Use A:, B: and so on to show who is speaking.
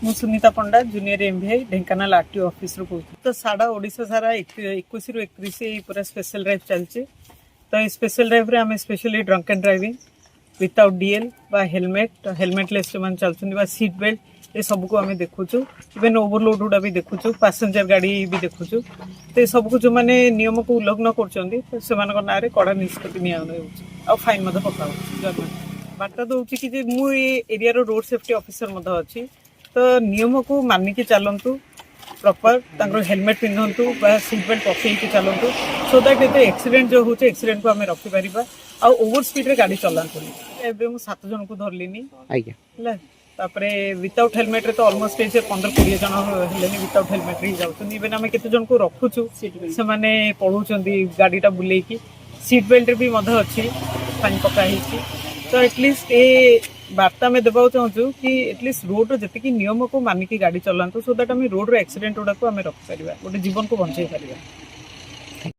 A: ମୁଁ Sunita Panda junior MBI Dhenkanal RTO ଅଫିସରୁ କହୁଛି। ତ ସାରା ଓଡ଼ିଶା ସାରା 21 ରୁ 31 ଏଇ ପୁରା ସ୍ପେଶାଲ ଡ୍ରାଇଭ୍ ଚାଲିଛି। ତ ଏଇ ସ୍ପେଶାଲ ଡ୍ରାଇଭ୍ରେ ଆମେ specially drunk and driving without DL बा हेलमेटलेस जो चलते बा सीट बेल्ट ये सबको आम देखुचु। इवेन ओवरलोड गुड़ा भी देखुचु, पैसेंजर गाड़ी भी देखुचु। तो ये सबको जो मैंने नियम को उल्लंघन कर ना कड़ा निष्पत्ति आ फाइन पका बार्ता दूसरी कि मुझे एरिया रोड सेफ्टी ऑफिसर अच्छी। तो नियम को मानिकी चलतु प्रॉपर हेलमेट पिंधतु सीट बेल्ट पकईकी चलतु सो दैट ये एक्सीडेंट जो होचे एक्सीडेंट को आम रखिपर आ ओवर स्पीड रे गाड़ी चलातुनी। एबे मु 7 जन को धरलिनी आज्ञा तापरे विदाउट हेलमेट रे तो ऑलमोस्ट 15-20 जन हेलेनी विदाउट हेलमेट रे जाउछन। इवेन आम केते जन को रखुछु से माने पढुछंदी गाड़ीटा बुलेकी सीट बेल्ट रे भी मध अछि फाइन पका हिची। तो एटलिस्ट ए वार्ता में देवा चाहूँ कि एटलिस्ट रोड जी नियम को मानिकी गाड़ी चलातु सो दैट आम रोड एक्सीडेंट गुड़ा को आम रखिपर गोटे जीवन को बंचाई पार।